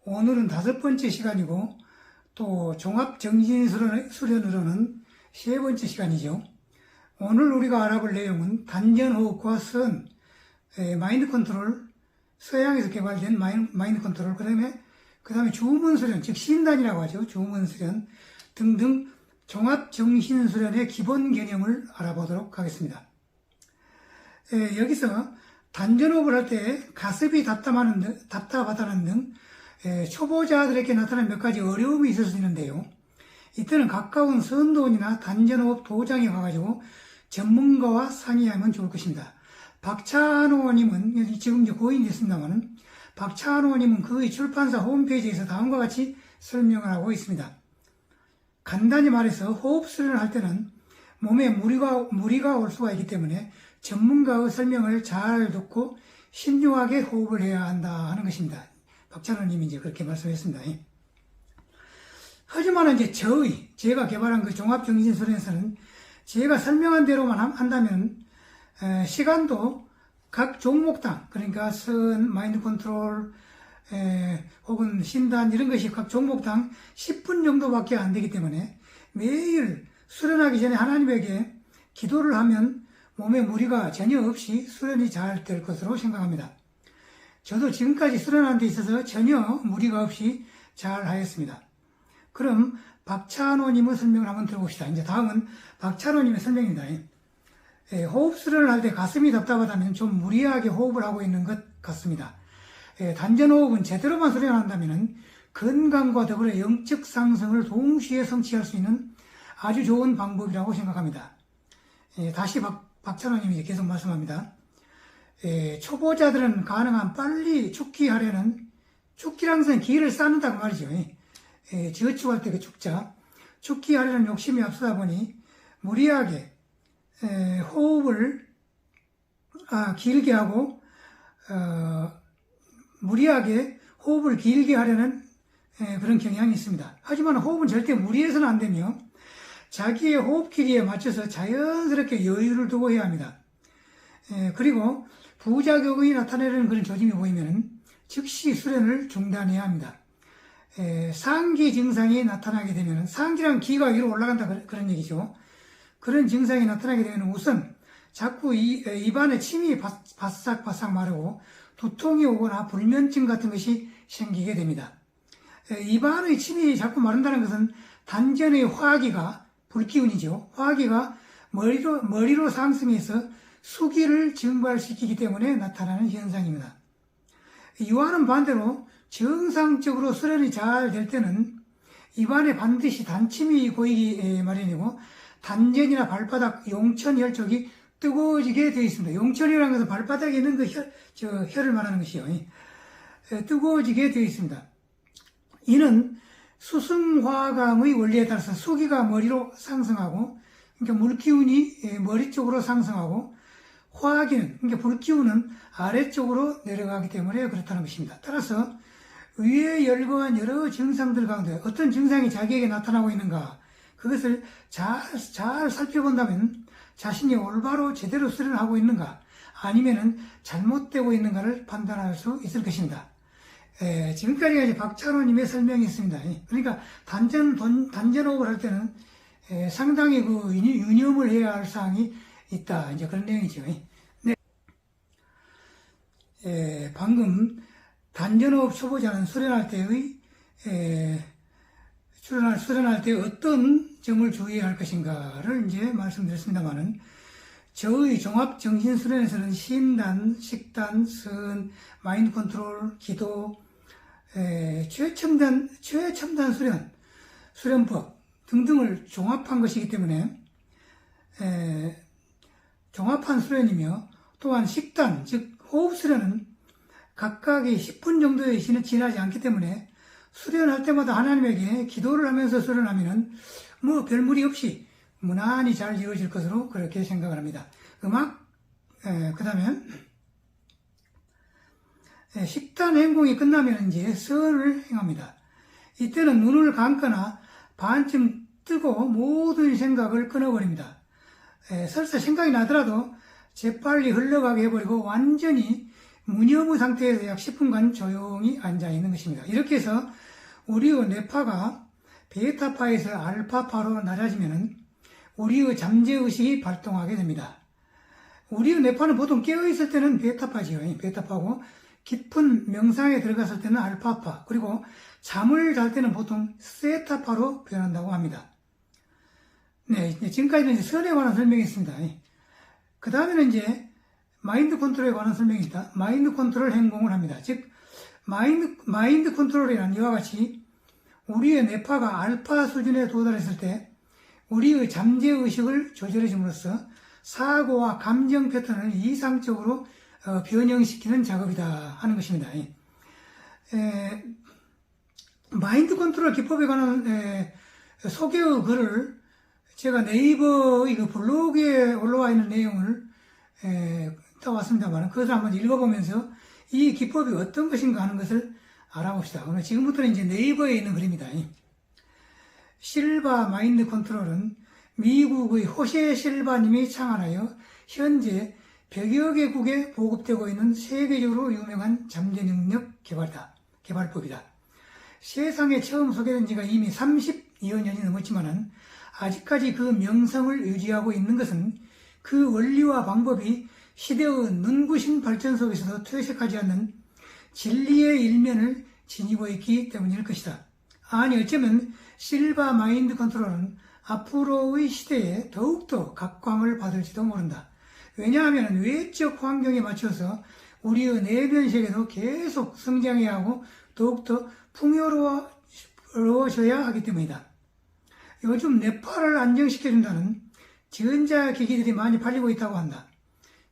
오늘은 5번째 시간이고 또 종합정신수련으로는 3번째 시간이죠. 오늘 우리가 알아볼 내용은 단전호흡과 선, 마인드 컨트롤, 서양에서 개발된 마인드 컨트롤, 그 다음에 주문수련, 즉 신단이라고 하죠. 주문수련 등등 종합정신수련의 기본 개념을 알아보도록 하겠습니다. 여기서 단전호흡을 할 때 가슴이 답답하다는 등 초보자들에게 나타나는 몇 가지 어려움이 있을 수 있는데요. 이때는 가까운 선도원이나 단전호흡 도장에 가가지고 전문가와 상의하면 좋을 것입니다. 박찬호님은, 지금 이제 고인이 됐습니다만은, 박찬호님은 그의 출판사 홈페이지에서 다음과 같이 설명을 하고 있습니다. 간단히 말해서 호흡 수련을 할 때는 몸에 무리가 올 수가 있기 때문에 전문가의 설명을 잘 듣고 신중하게 호흡을 해야 한다 하는 것입니다. 박찬호님이 이제 그렇게 말씀했습니다. 하지만 이제 제가 개발한 그 종합정신수련에서는 제가 설명한 대로만 한다면 시간도 각 종목당, 그러니까 선, 마인드 컨트롤, 혹은 신단 이런 것이 각 종목당 10분 정도밖에 안 되기 때문에 매일 수련하기 전에 하나님에게 기도를 하면 몸에 무리가 전혀 없이 수련이 잘 될 것으로 생각합니다. 저도 지금까지 수련하는 데 있어서 전혀 무리가 없이 잘 하였습니다. 그럼 박찬호님의 설명을 한번 들어봅시다. 이제 다음은 박찬호님의 설명입니다. 호흡 수련을 할 때 가슴이 답답하다면 좀 무리하게 호흡을 하고 있는 것 같습니다. 단전호흡은 제대로만 수련한다면 건강과 더불어 영적 상승을 동시에 성취할 수 있는 아주 좋은 방법이라고 생각합니다. 다시 박찬호님이 계속 말씀합니다. 초보자들은 가능한 빨리 죽기하려는, 죽기란 것은 기를 쌓는다고 말이죠. 저축할 때 그 죽자. 죽기하려는 욕심이 앞서다 보니 무리하게 호흡을 길게 하고 무리하게 호흡을 길게 하려는 그런 경향이 있습니다. 하지만 호흡은 절대 무리해서는 안 되며 자기의 호흡 길이에 맞춰서 자연스럽게 여유를 두고 해야 합니다. 그리고 부작용이 나타내는 그런 조짐이 보이면 즉시 수련을 중단해야 합니다. 상기 증상이 나타나게 되면, 상기란 기가 위로 올라간다 그런 얘기죠. 그런 증상이 나타나게 되면 우선 자꾸 입안에 침이 바싹바싹 마르고 두통이 오거나 불면증 같은 것이 생기게 됩니다. 입안의 침이 자꾸 마른다는 것은 단전의 화기가, 불기운이죠. 화기가 머리로 상승해서 수기를 증발시키기 때문에 나타나는 현상입니다. 이와는 반대로 정상적으로 수련이 잘 될 때는 입안에 반드시 단침이 보이기 마련이고 단전이나 발바닥, 용천혈 쪽이 뜨거워지게 되어 있습니다. 용천이라는 것은 발바닥에 있는 그 혈을 말하는 것이요. 뜨거워지게 되어 있습니다. 이는 수승화강의 원리에 따라서 수기가 머리로 상승하고, 그러니까 물기운이 머리 쪽으로 상승하고, 화기는, 그러니까 불기운은 아래쪽으로 내려가기 때문에 그렇다는 것입니다. 따라서 위에 열거한 여러 증상들 가운데 어떤 증상이 자기에게 나타나고 있는가, 그것을 잘 살펴본다면 자신이 올바로 제대로 수련을 하고 있는가, 아니면은 잘못되고 있는가를 판단할 수 있을 것입니다. 지금까지가 이제 박찬호님의 설명이었습니다. 그러니까 단전호흡을 할 때는 상당히 그 유념을 해야 할 사항이 있다, 이제 그런 내용이죠. 네. 방금 단전호흡 초보자는 수련할 때 어떤 점을 주의해야 할 것인가를 이제 말씀드렸습니다만은, 저의 종합정신수련에서는 신단, 식단, 선, 마인드 컨트롤, 기도, 최첨단 수련법 등등을 종합한 것이기 때문에 종합한 수련이며, 또한 식단, 즉 호흡 수련은 각각의 10분 정도의 시간이 지나지 않기 때문에 수련할 때마다 하나님에게 기도를 하면서 수련하면 별 무리 없이 무난히 잘 이루어질 것으로 그렇게 생각을 합니다. 그 다음에 식단 행동이 끝나면 이제 선을 행합니다. 이때는 눈을 감거나 반쯤 뜨고 모든 생각을 끊어버립니다. 설사 생각이 나더라도 재빨리 흘러가게 해버리고 완전히 무념의 상태에서 약 10분간 조용히 앉아 있는 것입니다. 이렇게 해서 우리의 뇌파가 베타파에서 알파파로 낮아지면 우리의 잠재의식이 발동하게 됩니다. 우리의 뇌파는 보통 깨어있을 때는 베타파지요. 베타파고 깊은 명상에 들어갔을 때는 알파파, 그리고 잠을 잘 때는 보통 세타파로 변한다고 합니다. 네, 지금까지는 이제 선에 관한 설명이었습니다. 그 다음에는 이제 마인드 컨트롤에 관한 설명입니다. 마인드 컨트롤 행동을 합니다. 즉, 마인드 컨트롤이란 이와 같이 우리의 뇌파가 알파 수준에 도달했을 때 우리의 잠재의식을 조절해 줌으로써 사고와 감정 패턴을 이상적으로 변형시키는 작업이다 하는 것입니다. 마인드 컨트롤 기법에 관한 소개의 글을 제가 네이버의 그 블로그에 올라와 있는 내용을 따왔습니다만 그것을 한번 읽어보면서 이 기법이 어떤 것인가 하는 것을 알아봅시다. 오늘 지금부터는 이제 네이버에 있는 글입니다. 실바 마인드 컨트롤은 미국의 호세 실바님이 창안하여 현재 100여 개국에 보급되고 있는 세계적으로 유명한 잠재 능력 개발법이다. 세상에 처음 소개된 지가 이미 32여 년이 넘었지만은 아직까지 그 명성을 유지하고 있는 것은 그 원리와 방법이 시대의 눈부신 발전 속에서도 퇴색하지 않는 진리의 일면을 지니고 있기 때문일 것이다. 아니 어쩌면 실바 마인드 컨트롤은 앞으로의 시대에 더욱더 각광을 받을지도 모른다. 왜냐하면 외적 환경에 맞춰서 우리의 내면 세계도 계속 성장해야 하고 더욱더 풍요로워져야 하기 때문이다. 요즘 뇌파를 안정시켜준다는 전자기기들이 많이 팔리고 있다고 한다.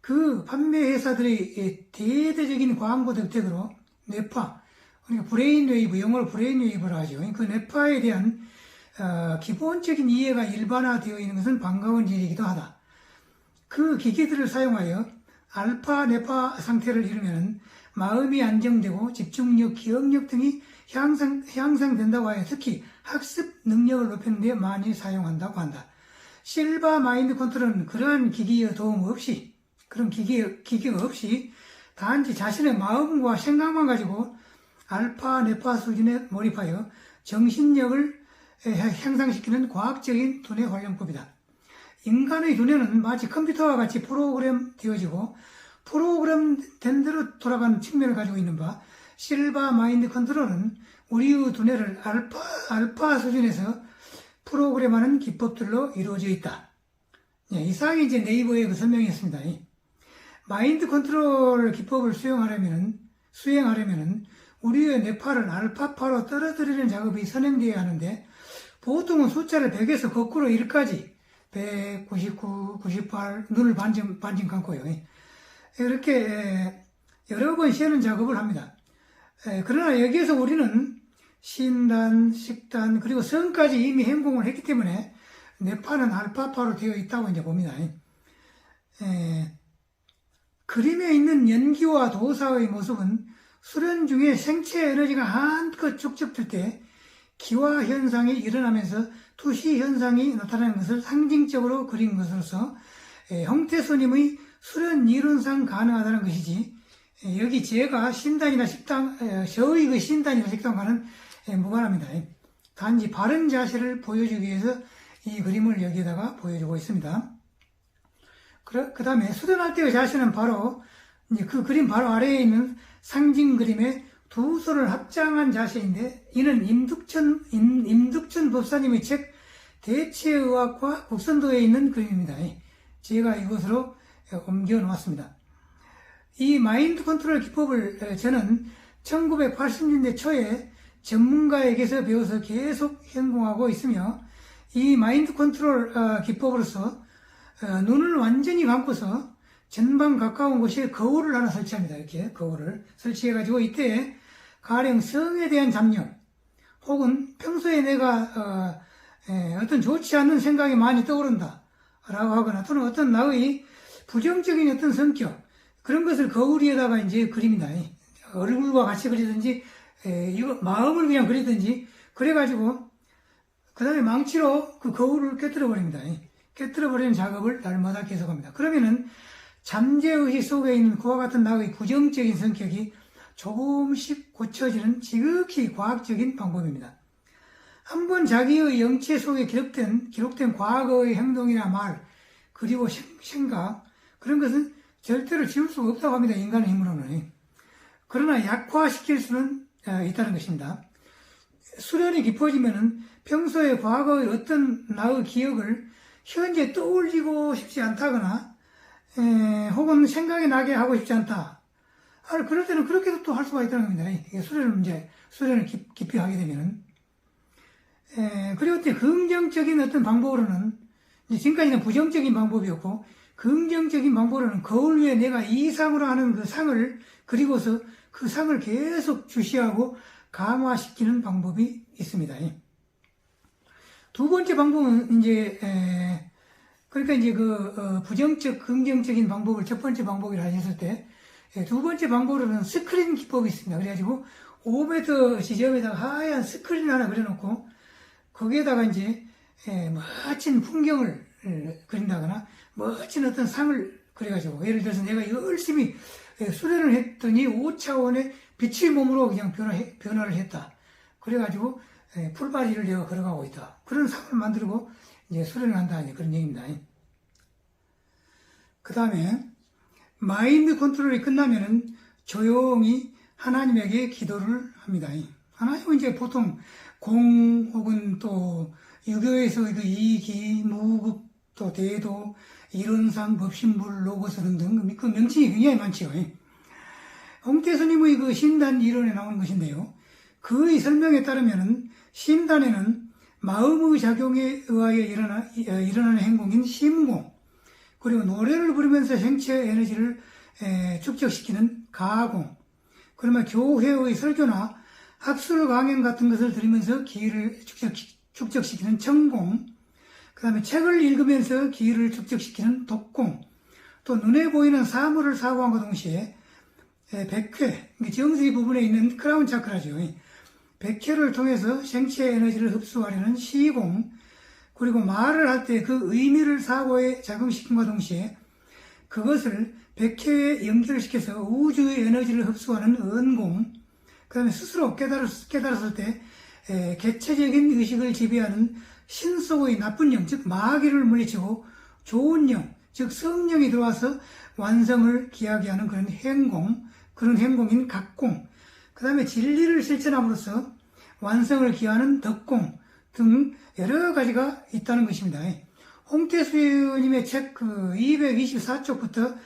그 판매 회사들의 대대적인 광고 덕택으로 뇌파, 그러니까 브레인웨이브, 영어로 브레인웨이브라 하죠. 그 뇌파에 대한 기본적인 이해가 일반화되어 있는 것은 반가운 일이기도 하다. 그 기기들을 사용하여 알파 뇌파 상태를 이루면 마음이 안정되고 집중력, 기억력 등이 향상된다고 하여 특히 학습 능력을 높이는 데 많이 사용한다고 한다. 실바 마인드 컨트롤은 그러한 기기의 도움 없이, 그런 기기가 없이 단지 자신의 마음과 생각만 가지고 알파 뇌파 수준에 몰입하여 정신력을 향상시키는 과학적인 두뇌 활용법이다. 인간의 두뇌는 마치 컴퓨터와 같이 프로그램 되어지고 프로그램된 대로 돌아가는 측면을 가지고 있는 바, 실바 마인드 컨트롤은 우리의 두뇌를 알파 수준에서 프로그램하는 기법들로 이루어져 있다. 이상이 이제 네이버의 그 설명이었습니다. 마인드 컨트롤 기법을 수행하려면 우리의 뇌파를 알파파로 떨어뜨리는 작업이 선행되어야 하는데 보통은 숫자를 100에서 거꾸로 1까지 100, 99, 98 눈을 반쯤 감고요. 이렇게 여러 번 쉬는 작업을 합니다. 그러나 여기에서 우리는 신단, 식단, 그리고 성까지 이미 행공을 했기 때문에 뇌파는 알파파로 되어 있다고 이제 봅니다. 그림에 있는 연기와 도사의 모습은 수련 중에 생체 에너지가 한껏 축적될 때 기화 현상이 일어나면서 투시 현상이 나타나는 것을 상징적으로 그린 것으로서 형태스님의 수련 이론상 가능하다는 것이지 여기 제가 신단이나 식당, 저의 그 신단이나 식당과는 무관합니다. 단지 바른 자세를 보여주기 위해서 이 그림을 여기에다가 보여주고 있습니다. 그 다음에 수련할 때의 자세는 바로 이제 그 그림 바로 아래에 있는 상징 그림의 두 손을 합장한 자세인데 이는 임득천 법사님의 책 대체의학과 국선도에 있는 그림입니다. 제가 이곳으로 옮겨 놓았습니다. 이 마인드 컨트롤 기법을 저는 1980년대 초에 전문가에게서 배워서 계속 행동하고 있으며 이 마인드 컨트롤 기법으로서 눈을 완전히 감고서 전방 가까운 곳에 거울을 하나 설치합니다. 이렇게 거울을 설치해가지고 이때 가령 성에 대한 잡념 혹은 평소에 내가 어떤 좋지 않은 생각이 많이 떠오른다 라고 하거나 또는 어떤 나의 부정적인 어떤 성격 그런 것을 거울 위에다가 이제 그립니다. 얼굴과 같이 그리든지 이거 마음을 그냥 그리든지 그래가지고 그 다음에 망치로 그 거울을 깨뜨려 버립니다. 깨뜨려 버리는 작업을 날마다 계속합니다. 그러면은 잠재의식 속에 있는 그와 같은 나의 부정적인 성격이 조금씩 고쳐지는 지극히 과학적인 방법입니다. 한번 자기의 영체 속에 기록된 과거의 행동이나 말, 그리고 생각, 그런 것은 절대로 지울 수가 없다고 합니다. 인간의 힘으로는. 그러나 약화시킬 수는 있다는 것입니다. 수련이 깊어지면은 평소에 과거의 어떤 나의 기억을 현재 떠올리고 싶지 않다거나, 혹은 생각이 나게 하고 싶지 않다. 그럴 때는 그렇게도 또 할 수가 있다는 겁니다. 이게 수련을 깊이 하게 되면은. 그리고 또 긍정적인 어떤 방법으로는, 지금까지는 부정적인 방법이었고, 긍정적인 방법으로는 거울 위에 내가 이상으로 하는 그 상을 그리고서 그 상을 계속 주시하고 강화시키는 방법이 있습니다. 두 번째 방법은 그러니까 부정적, 긍정적인 방법을 첫 번째 방법이라 하셨을 때, 두 번째 방법으로는 스크린 기법이 있습니다. 그래가지고 5m 지점에다가 하얀 스크린 하나 그려놓고, 거기에다가 멋진 풍경을 그린다거나, 멋진 어떤 상을 그려가지고, 예를 들어서 내가 열심히 수련을 했더니 5차원의 빛의 몸으로 그냥 변화를 했다. 그래가지고, 풀바지를 내가 걸어가고 있다. 그런 상을 만들고, 수련을 한다. 그런 얘기입니다. 그 다음에, 마인드 컨트롤이 끝나면은 조용히 하나님에게 기도를 합니다. 하나님은 보통 공 혹은 또 유교에서 이기, 무급, 또 대도, 이론상, 법신불, 로고스 등등 그 명칭이 굉장히 많지요. 홍태스님의 그 신단 이론에 나오는 것인데요. 그의 설명에 따르면은 신단에는 마음의 작용에 의하여 일어나는 행동인 심공, 그리고 노래를 부르면서 생체 에너지를 축적시키는 가공, 그러면 교회의 설교나 학술 강연 같은 것을 들으면서 기를 축적시키는 천공, 그 다음에 책을 읽으면서 기를 축적시키는 독공, 또 눈에 보이는 사물을 사고함과 동시에 백회, 정수리 부분에 있는 크라운 차크라죠. 백회를 통해서 생체 에너지를 흡수하려는 시공, 그리고 말을 할 때 그 의미를 사고에 작용시킴과 동시에 그것을 백회에 연결시켜서 우주의 에너지를 흡수하는 은공, 그 다음에 스스로 깨달았을 때 개체적인 의식을 지배하는 신속의 나쁜 영, 즉 마귀를 물리치고 좋은 영, 즉 성령이 들어와서 완성을 기하게 하는 그런 행공인 각공, 그 다음에 진리를 실천함으로써 완성을 기하는 덕공 등 여러 가지가 있다는 것입니다. 홍태수님의 책 224쪽부터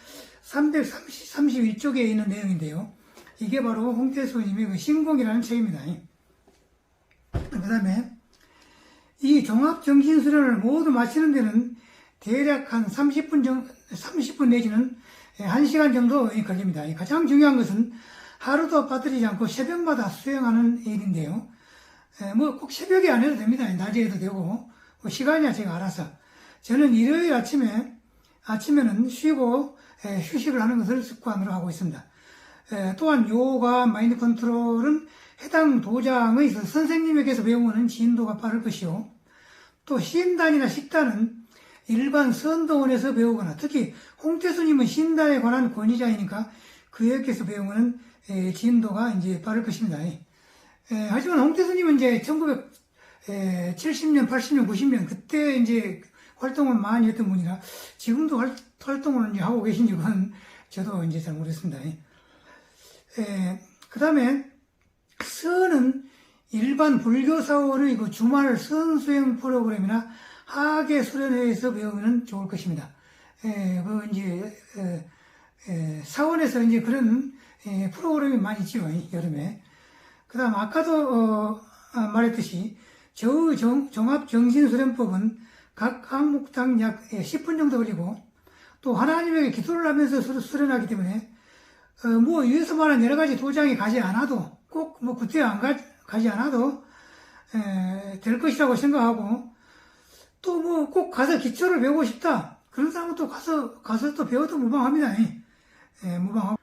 331쪽에 있는 내용인데요. 이게 바로 홍태수님의 그 신공이라는 책입니다. 그 다음에 이 종합정신수련을 모두 마치는 데는 대략 한 30분 내지는 1시간 정도 걸립니다. 가장 중요한 것은 하루도 빠뜨리지 않고 새벽마다 수행하는 일인데요. 꼭 새벽에 안 해도 됩니다. 낮에 해도 되고, 시간이야 제가 알아서. 저는 일요일 아침에는 쉬고, 휴식을 하는 것을 습관으로 하고 있습니다. 또한 요가, 마인드 컨트롤은 해당 도장의 선생님에게서 배우는 진도가 빠를 것이요. 또 신단이나 식단은 일반 선도원에서 배우거나, 특히 홍태수님은 신단에 관한 권위자이니까 그에게서 배우는 진도가 빠를 것입니다. 하지만 홍태수님은 1970년, 80년, 90년 그때 활동을 많이 했던 분이라 지금도 활동을 하고 계신지 그건 저도 잘 모르겠습니다. 그 다음에 선은 일반 불교 사원의 그 주말 선수행 프로그램이나 하계 수련회에서 배우면 좋을 것입니다. 사원에서 그런 프로그램이 많이 있죠, 여름에. 그 다음, 아까도, 말했듯이, 종합정신수련법은 각 항목당 약 10분 정도 걸리고, 또 하나님에게 기도를 하면서 수련하기 때문에, 위에서 말한 여러 가지 도장이 가지 않아도, 꼭 그때 가지 않아도, 될 것이라고 생각하고, 또 꼭 가서 기초를 배우고 싶다. 그런 사람은 또 가서 또 배워도 무방합니다. 무방하고.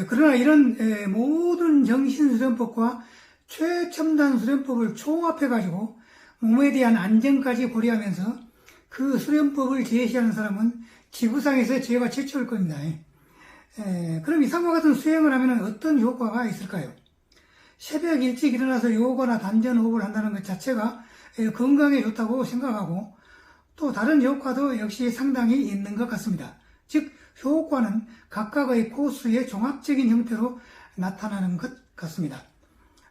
그러나 이런 모든 정신수련법과 최첨단 수련법을 총합해가지고 몸에 대한 안정까지 고려하면서 그 수련법을 제시하는 사람은 지구상에서 제가 최초일 겁니다. 그럼 이상과 같은 수행을 하면 어떤 효과가 있을까요? 새벽 일찍 일어나서 요가나 단전 호흡을 한다는 것 자체가 건강에 좋다고 생각하고 또 다른 효과도 역시 상당히 있는 것 같습니다. 즉 효과는 각각의 코스의 종합적인 형태로 나타나는 것 같습니다.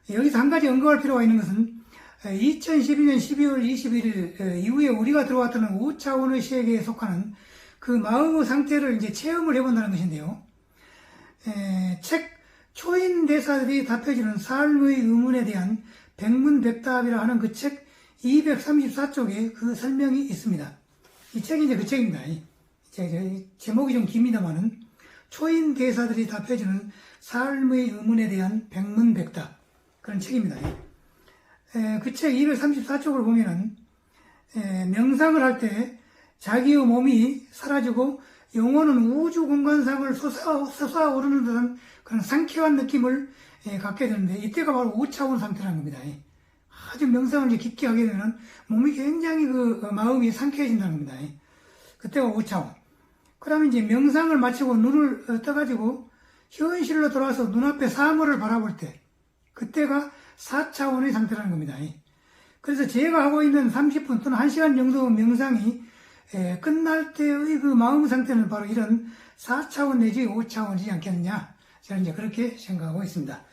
여기서 한 가지 언급할 필요가 있는 것은 2012년 12월 21일 이후에 우리가 들어왔던 5차원의 세계에 속하는 그 마음의 상태를 이제 체험을 해본다는 것인데요. 책 초인대사들이 답해주는 삶의 의문에 대한 백문백답이라 하는 그 책 234쪽에 그 설명이 있습니다. 이 책이 이제 그 책입니다. 제목이 좀 깁니다만은 초인대사들이 답해주는 삶의 의문에 대한 백문백답 그런 책입니다. 그 책 234쪽을 보면은 명상을 할 때 자기의 몸이 사라지고 영혼은 우주 공간상을 솟아오르는 듯한 그런 상쾌한 느낌을 갖게 되는데 이때가 바로 5차원 상태라는 겁니다. 아주 명상을 이제 깊게 하게 되면 몸이 굉장히 그 마음이 상쾌해진다는 겁니다. 그때가 5차원. 그러면 이제 명상을 마치고 눈을 떠가지고 현실로 돌아와서 눈앞에 사물을 바라볼 때 그때가 4차원의 상태라는 겁니다. 그래서 제가 하고 있는 30분 또는 1시간 정도 명상이 끝날 때의 그 마음 상태는 바로 이런 4차원 내지 5차원이지 않겠느냐 저는 이제 그렇게 생각하고 있습니다.